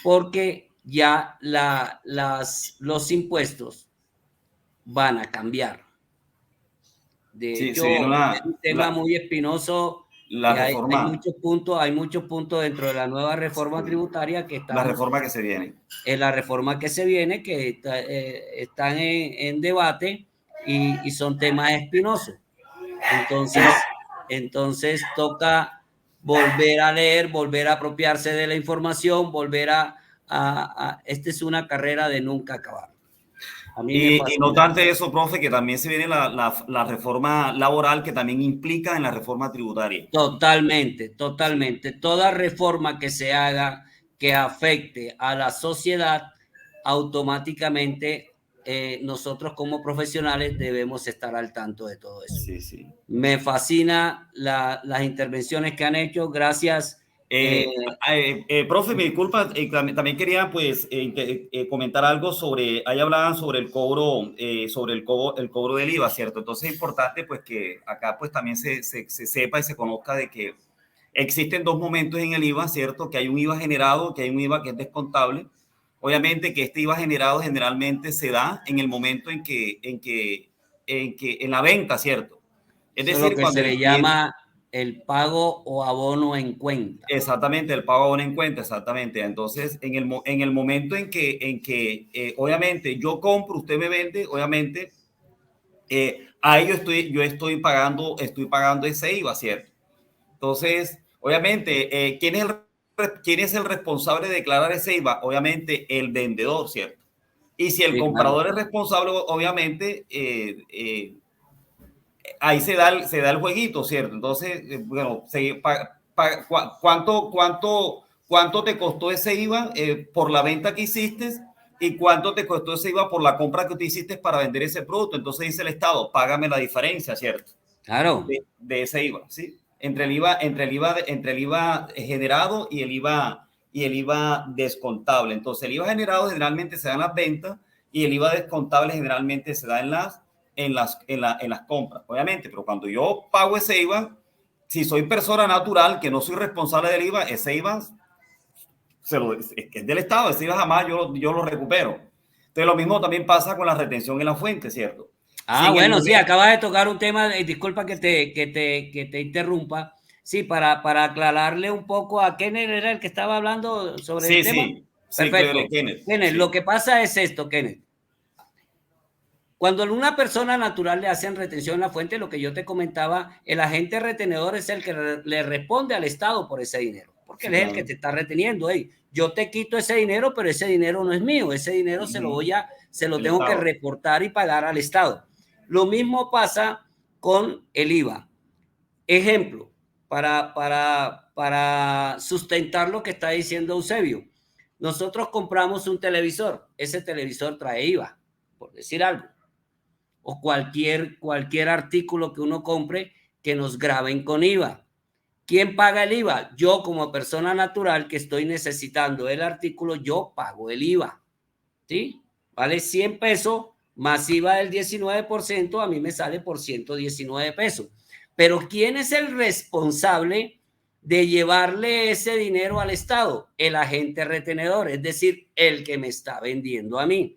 porque ya los impuestos van a cambiar. De hecho, es un tema muy espinoso. Hay muchos puntos dentro de la nueva reforma tributaria que están. La reforma que se viene. La reforma que se viene, que están en debate y son temas espinosos. Entonces toca volver a leer, volver a apropiarse de la información, volver esta es una carrera de nunca acabar. Y no obstante eso, profe, que también se viene la reforma laboral que también implica en la reforma tributaria. Totalmente. Toda reforma que se haga que afecte a la sociedad, automáticamente nosotros como profesionales debemos estar al tanto de todo eso. Sí. Me fascina las intervenciones que han hecho. Gracias. Profe, me disculpa, también quería pues comentar algo ahí hablaban sobre el cobro, el cobro del IVA, ¿cierto? Entonces es importante pues que acá pues también se sepa y se conozca de que existen 2 momentos en el IVA, ¿cierto? Que hay un IVA generado, que hay un IVA que es descontable. Obviamente que este IVA generado generalmente se da en el momento en la venta, ¿cierto? Es decir, lo que se le llama el pago o abono en cuenta. Exactamente, el pago o abono en cuenta, exactamente. Entonces, en el momento en que obviamente yo compro, usted me vende, obviamente, ahí yo estoy pagando ese IVA, ¿cierto? Entonces, obviamente, ¿quién es el responsable de declarar ese IVA? Obviamente, el vendedor, ¿cierto? Y si el comprador es responsable, obviamente, ahí se da el jueguito, ¿cierto? Entonces, bueno, ¿cuánto te costó ese IVA por la venta que hiciste? ¿Y cuánto te costó ese IVA por la compra que tú hiciste para vender ese producto? Entonces dice el Estado, págame la diferencia, ¿cierto? Claro. De ese IVA, ¿sí? Entre el IVA generado y el IVA descontable. Entonces, el IVA generado generalmente se da en las ventas y el IVA descontable generalmente se da en las compras, obviamente. Pero cuando yo pago ese IVA, si soy persona natural que no soy responsable del IVA, ese IVA es del Estado, ese IVA jamás yo lo recupero. Entonces, lo mismo también pasa con la retención en la fuente, ¿cierto? Sí, acabas de tocar un tema, disculpa que te interrumpa. Sí, para aclararle un poco a Kenneth, era el que estaba hablando sobre el tema. Sí, perfecto. Kenneth, sí. Lo que pasa es esto, Kenneth. Cuando a una persona natural le hacen retención en la fuente, lo que yo te comentaba, el agente retenedor es el que le responde al Estado por ese dinero, porque él es el que te está reteniendo. Yo te quito ese dinero, pero ese dinero no es mío, ese dinero se lo tengo que reportar y pagar al Estado. Lo mismo pasa con el IVA. Ejemplo, para sustentar lo que está diciendo Eusebio. Nosotros compramos un televisor, ese televisor trae IVA, por decir algo. O cualquier artículo que uno compre que nos graben con IVA. ¿Quién paga el IVA? Yo como persona natural que estoy necesitando el artículo, yo pago el IVA. ¿Sí? Vale 100 pesos más IVA del 19%, a mí me sale por 119 pesos. Pero ¿quién es el responsable de llevarle ese dinero al Estado? El agente retenedor, es decir, el que me está vendiendo a mí.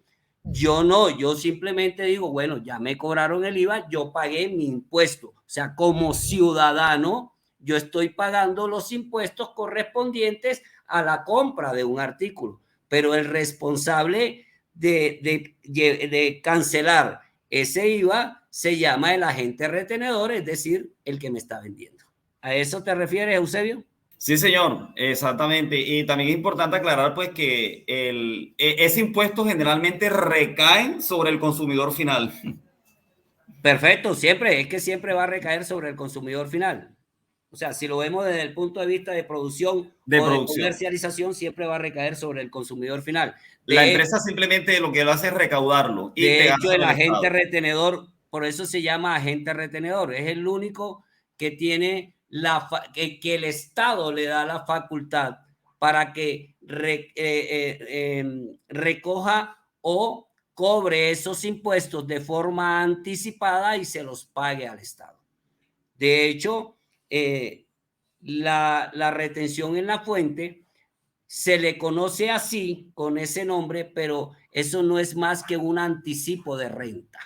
Yo no, yo simplemente digo, bueno, ya me cobraron el IVA, yo pagué mi impuesto. O sea, como ciudadano, yo estoy pagando los impuestos correspondientes a la compra de un artículo. Pero el responsable de cancelar ese IVA se llama el agente retenedor, es decir, el que me está vendiendo. ¿A eso te refieres, Eusebio? Sí, señor, exactamente. Y también es importante aclarar pues que ese impuesto generalmente recae sobre el consumidor final. Perfecto, es que siempre va a recaer sobre el consumidor final. O sea, si lo vemos desde el punto de vista de producción de comercialización, siempre va a recaer sobre el consumidor final. La empresa simplemente lo que lo hace es recaudarlo. Y de hecho, el agente retenedor, por eso se llama agente retenedor, es el único que tiene que el Estado le da la facultad para que recoja o cobre esos impuestos de forma anticipada y se los pague al Estado. De hecho, la retención en la fuente se le conoce así, con ese nombre, pero eso no es más que un anticipo de renta.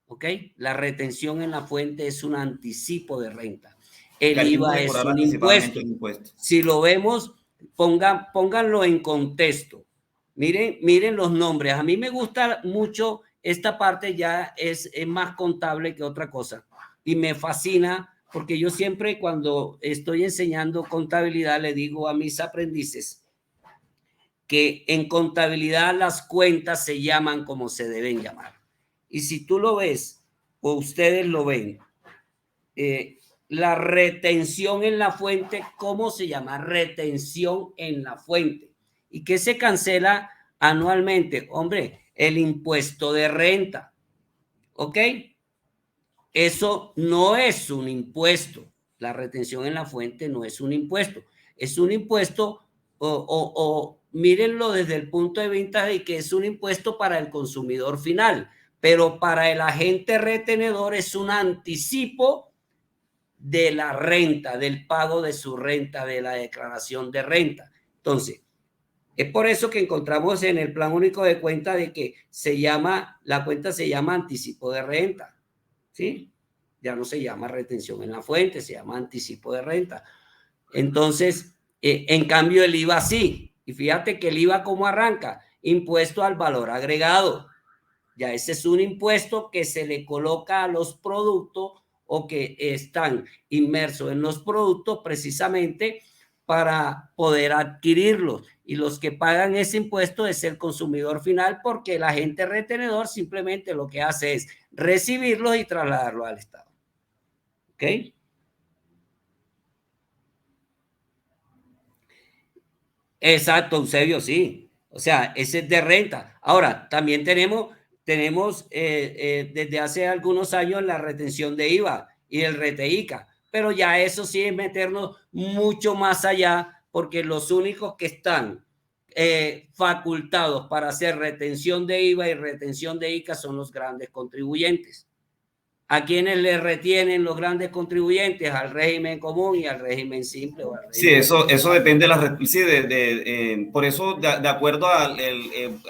¿Ok? La retención en la fuente es un anticipo de renta. El IVA es un impuesto. Si lo vemos, pónganlo en contexto. Miren los nombres. A mí me gusta mucho esta parte, ya es más contable que otra cosa. Y me fascina porque yo siempre cuando estoy enseñando contabilidad le digo a mis aprendices que en contabilidad las cuentas se llaman como se deben llamar. Y si tú lo ves o ustedes lo ven, la retención en la fuente, ¿cómo se llama? Retención en la fuente. ¿Y qué se cancela anualmente? Hombre, el impuesto de renta. ¿Ok? Eso no es un impuesto. La retención en la fuente no es un impuesto. Es un impuesto o mírenlo desde el punto de vista de que es un impuesto para el consumidor final, pero para el agente retenedor es un anticipo de la renta, del pago de su renta, de la declaración de renta. Entonces, es por eso que encontramos en el plan único de cuenta de que la cuenta se llama anticipo de renta, ¿sí? Ya no se llama retención en la fuente, se llama anticipo de renta. Entonces, en cambio el IVA sí. Y fíjate que el IVA ¿cómo arranca? Impuesto al valor agregado. Ya ese es un impuesto que se le coloca a los productos o que están inmersos en los productos precisamente para poder adquirirlos. Y los que pagan ese impuesto es el consumidor final porque el agente retenedor simplemente lo que hace es recibirlos y trasladarlos al Estado. ¿Ok? Exacto, Eusebio, sí. O sea, ese es de renta. Ahora, también tenemos desde hace algunos años la retención de IVA y el RTICA, pero ya eso sí es meternos mucho más allá porque los únicos que están facultados para hacer retención de IVA y retención de ICA son los grandes contribuyentes. ¿A quienes le retienen los grandes contribuyentes? Al régimen común y al régimen simple. O al régimen eso depende de la... Sí, por eso, de acuerdo a...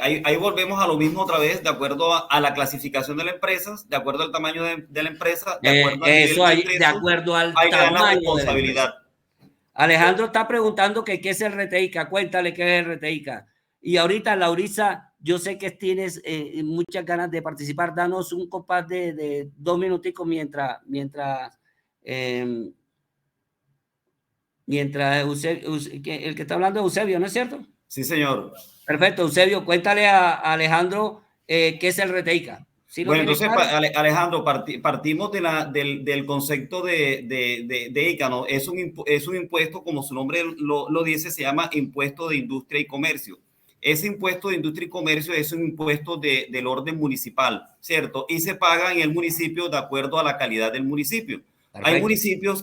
ahí volvemos a lo mismo otra vez, de acuerdo a la clasificación de las empresas, de acuerdo al tamaño de la empresa, de acuerdo al nivel de ingresos, de acuerdo al tamaño de la empresa. Alejandro está preguntando que qué es el RTICA. Cuéntale qué es el RTICA. Y ahorita, Laurisa, yo sé que tienes muchas ganas de participar. Danos un compás de 2 minuticos mientras Eusebio, el que está hablando es Eusebio, ¿no es cierto? Sí, señor. Perfecto, Eusebio, cuéntale a Alejandro qué es el RTICA. ¿Sí? Bueno, entonces, claro? Alejandro, partimos del concepto de ICA, ¿no? Es un impuesto, como su nombre lo dice, se llama Impuesto de Industria y Comercio. ese impuesto de industria y comercio es un impuesto del orden municipal, ¿cierto? Y se paga en el municipio de acuerdo a la calidad del municipio. Hay municipios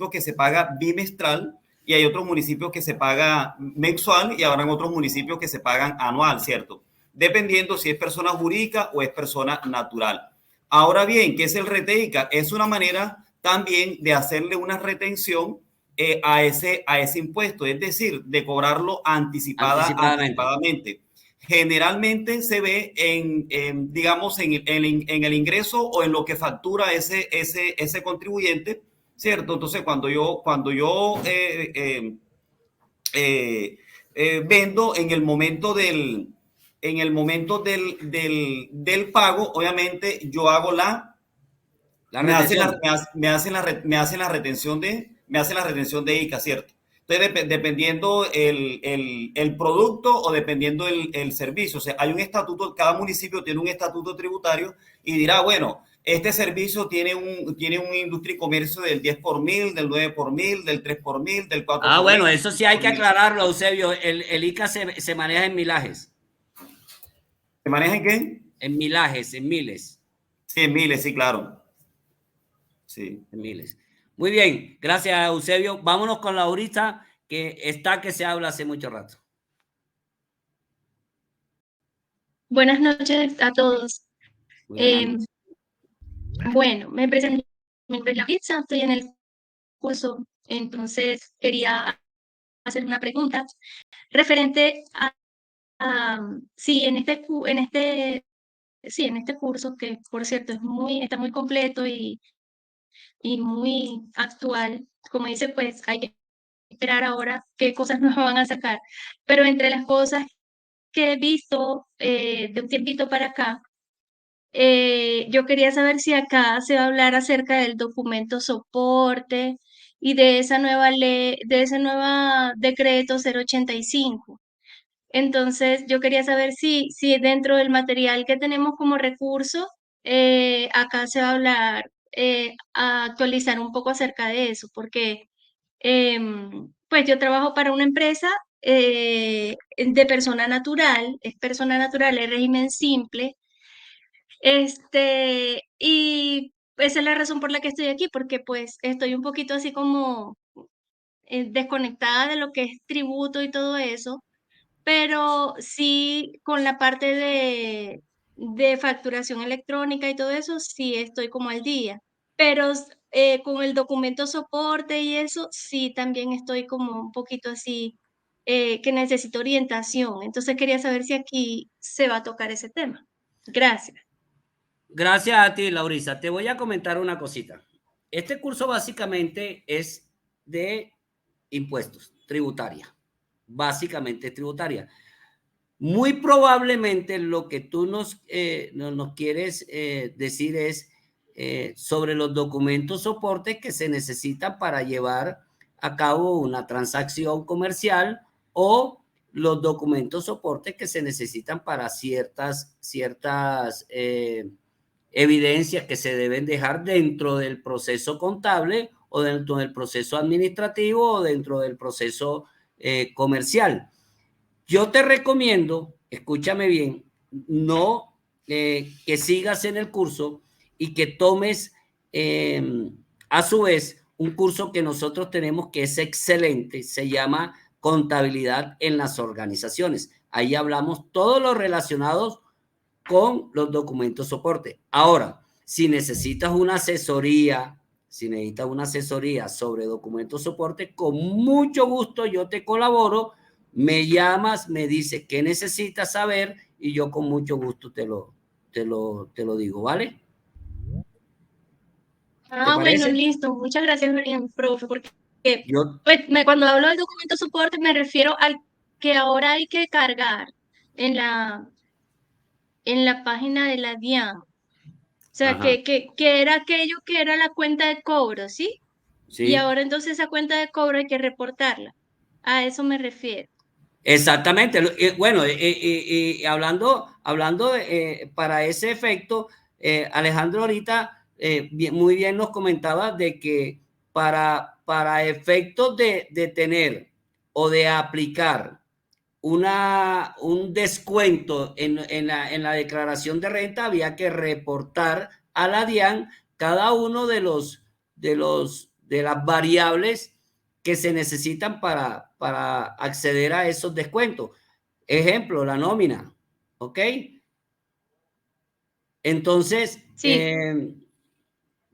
que se paga bimestral y hay otros municipios que se paga mensual y habrán otros municipios que se pagan anual, ¿cierto? Dependiendo si es persona jurídica o es persona natural. Ahora bien, ¿qué es el RETEICA? Es una manera también de hacerle una retención a ese impuesto, es decir, de cobrarlo anticipadamente. Generalmente se ve digamos, en el ingreso o en lo que factura ese contribuyente, ¿cierto? Entonces, cuando yo vendo en el momento del pago, obviamente yo hago me hacen la retención de ICA, ¿cierto? Entonces, dependiendo el producto o dependiendo el servicio, o sea, hay un estatuto, cada municipio tiene un estatuto tributario y dirá, bueno, este servicio tiene un industria y comercio del 10 por mil, del 9 por mil, del 3 por mil, del 4 por mil. Bueno, eso sí hay que aclararlo, Eusebio. El ICA se maneja en milajes. ¿Se maneja en qué? En milajes, en miles. Sí, en miles, sí, claro. Sí. En miles. Muy bien, gracias, Eusebio. Vámonos con Laurita, que se habla hace mucho rato. Buenas noches a todos. Bueno, me presento, mi nombre es Laurita, estoy en el curso, entonces quería hacer una pregunta referente a sí, en este curso, que por cierto está muy completo y muy actual, como dice, pues hay que esperar ahora qué cosas nos van a sacar. Pero entre las cosas que he visto de un tiempito para acá, yo quería saber si acá se va a hablar acerca del documento soporte y de esa nueva ley, de ese nuevo decreto 085. Entonces, yo quería saber si dentro del material que tenemos como recurso, acá se va a hablar, a actualizar un poco acerca de eso, porque pues yo trabajo para una empresa de persona natural, es régimen simple, y esa es la razón por la que estoy aquí, porque pues estoy un poquito así como desconectada de lo que es tributo y todo eso, pero sí con la parte de facturación electrónica y todo eso, sí estoy como al día. Pero con el documento soporte y eso, sí también estoy como un poquito así, que necesito orientación. Entonces quería saber si aquí se va a tocar ese tema. Gracias. Gracias a ti, Laurisa. Te voy a comentar una cosita. Este curso básicamente es de impuestos, tributaria. Básicamente tributaria. Muy probablemente lo que tú nos quieres decir es sobre los documentos soporte que se necesitan para llevar a cabo una transacción comercial o los documentos soporte que se necesitan para ciertas evidencias que se deben dejar dentro del proceso contable o dentro del proceso administrativo o dentro del proceso comercial. Yo te recomiendo, escúchame bien, no que sigas en el curso y que tomes a su vez un curso que nosotros tenemos que es excelente, se llama Contabilidad en las Organizaciones. Ahí hablamos todo lo relacionado con los documentos soporte. Ahora, si necesitas una asesoría sobre documentos soporte, con mucho gusto yo te colaboro. Me llamas, me dices qué necesitas saber y yo con mucho gusto te lo digo, ¿vale? Bueno, listo. Muchas gracias, profe, porque pues, cuando hablo del documento soporte me refiero al que ahora hay que cargar en la página de la DIAN. O sea, que era aquello que era la cuenta de cobro, ¿sí? Sí. Y ahora entonces esa cuenta de cobro hay que reportarla. A eso me refiero. Exactamente. Bueno, hablando para ese efecto, Alejandro ahorita muy bien nos comentaba de que para efectos de tener o de aplicar un descuento en la declaración de renta, había que reportar a la DIAN cada uno de las variables que se necesitan para acceder a esos descuentos. Ejemplo, la nómina, ¿ok? Entonces, sí.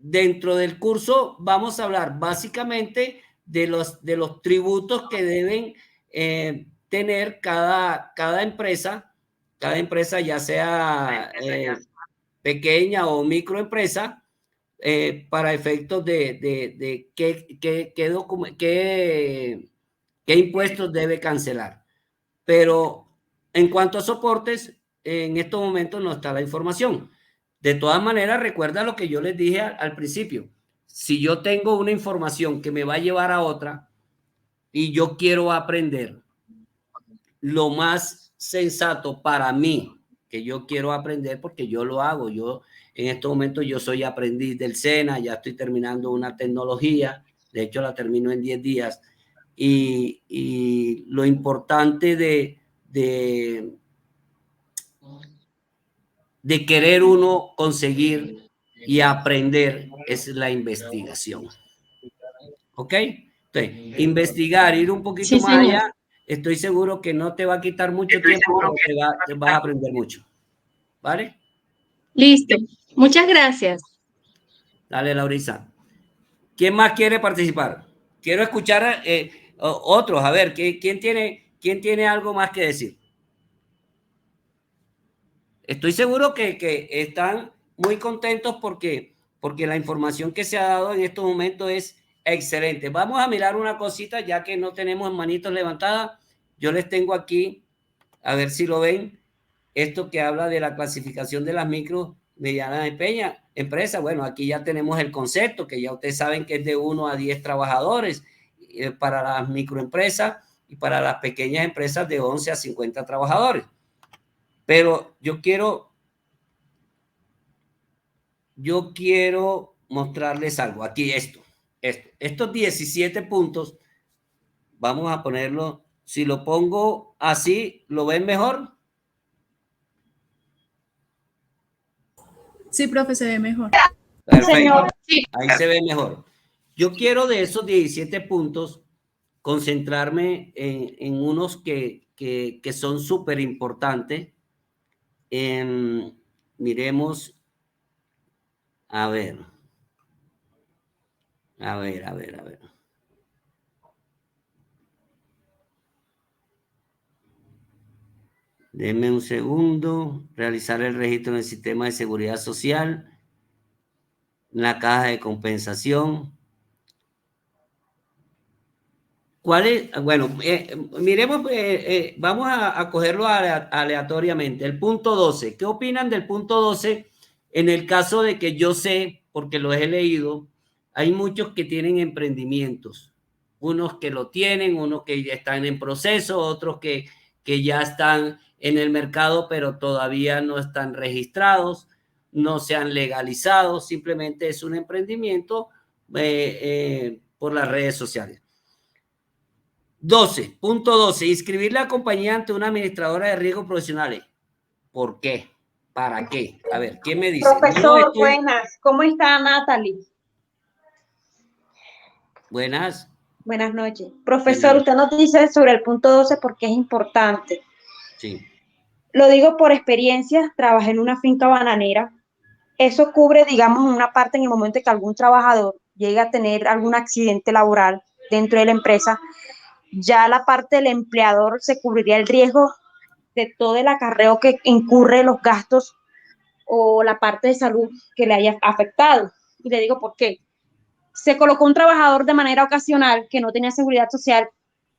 Dentro del curso vamos a hablar básicamente de los tributos que deben tener cada empresa ya sea pequeña o microempresa, para efectos de qué impuestos debe cancelar. Pero en cuanto a soportes, en estos momentos no está la información. De todas maneras, recuerda lo que yo les dije al principio. Si yo tengo una información que me va a llevar a otra y yo quiero aprender, lo más sensato para mí, que yo quiero aprender porque yo lo hago. Yo en estos momentos yo soy aprendiz del SENA, ya estoy terminando una tecnología, de hecho la termino en 10 días. Y lo importante de querer uno conseguir y aprender es la investigación. ¿Ok? Entonces, investigar, ir un poquito Sí, más señor. allá, estoy seguro que no te va a quitar mucho tiempo, pero te vas a aprender mucho. ¿Vale? Listo. Muchas gracias. Dale, Laurisa. ¿Quién más quiere participar? Quiero escuchar otros. A ver, ¿quién tiene algo más que decir? Estoy seguro que están muy contentos porque la información que se ha dado en estos momentos es excelente. Vamos a mirar una cosita, ya que no tenemos manitos levantadas. Yo les tengo aquí, a ver si lo ven, esto que habla de la clasificación de las micro, medianas y pequeñas empresas. Bueno, aquí ya tenemos el concepto, que ya ustedes saben que es de 1 a 10 trabajadores para las microempresas, y para las pequeñas empresas de 11 a 50 trabajadores. Pero yo quiero mostrarles algo. Aquí estos 17 puntos, vamos a ponerlo, si lo pongo así, ¿lo ven mejor? Sí, profe, se ve mejor. Perfecto. Señor, sí. Ahí se ve mejor. Yo quiero de esos 17 puntos concentrarme en unos que son súper importantes. Miremos, a ver. Denme un segundo. Realizar el registro en el sistema de seguridad social, la caja de compensación. ¿Cuál es? Bueno, miremos, vamos a cogerlo aleatoriamente. El punto 12. ¿Qué opinan del punto 12? En el caso de que yo sé, porque lo he leído, hay muchos que tienen emprendimientos. Unos que lo tienen, unos que ya están en proceso, otros que ya están en el mercado, pero todavía no están registrados, no se han legalizado, simplemente es un emprendimiento por las redes sociales. 12.12. Inscribir la compañía ante una administradora de riesgos profesionales. ¿Por qué? ¿Para qué? A ver, ¿quién me dice? Profesor, buenas. ¿Cómo está Natalie? Buenas. Buenas noches. Profesor, usted nos dice sobre el punto 12 porque es importante. Sí. Lo digo por experiencia, trabajé en una finca bananera. Eso cubre, digamos, una parte en el momento que algún trabajador llegue a tener algún accidente laboral dentro de la empresa, ya la parte del empleador se cubriría el riesgo de todo el acarreo que incurre los gastos o la parte de salud que le haya afectado. Y le digo por qué. Se colocó un trabajador de manera ocasional que no tenía seguridad social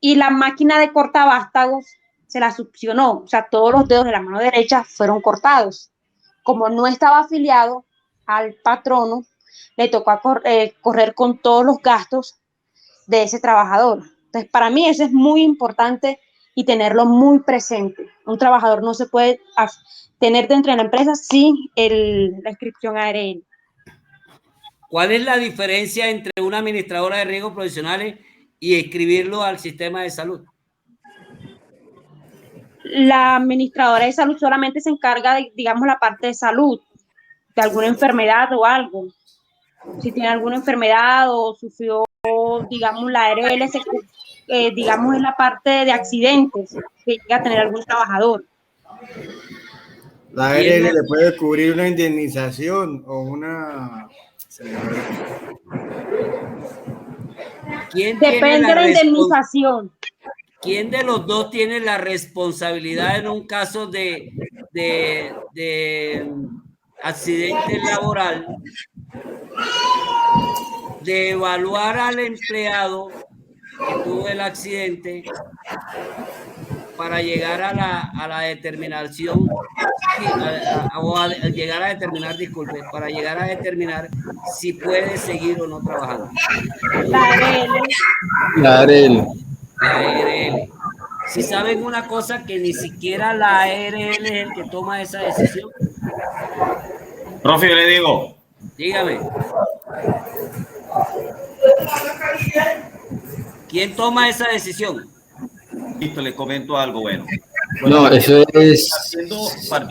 y la máquina de cortavástagos se la succionó, o sea, todos los dedos de la mano derecha fueron cortados. Como no estaba afiliado al patrono, le tocó correr con todos los gastos de ese trabajador. Entonces, para mí eso es muy importante y tenerlo muy presente. Un trabajador no se puede tener dentro de la empresa sin la inscripción ARL. ¿Cuál es la diferencia entre una administradora de riesgos profesionales y escribirlo al sistema de salud? la administradora de salud solamente se encarga de, digamos, la parte de salud, de alguna enfermedad o algo. Si tiene alguna enfermedad o sufrió, digamos, la ARL, digamos, en la parte de accidentes que llega a tener algún trabajador. ¿La ARL le puede cubrir una indemnización o una...? Depende de la indemnización. ¿Quién de los dos tiene la responsabilidad en un caso de accidente laboral de evaluar al empleado que tuvo el accidente para llegar a la determinación llegar a determinar, disculpe, para llegar a determinar si puede seguir o no trabajando? La ARL. La ARL. Si saben una cosa, que ni siquiera la ARL es el que toma esa decisión. Profe, yo le digo. Dígame. ¿Quién toma esa decisión? Listo, le comento algo bueno. No, eso es...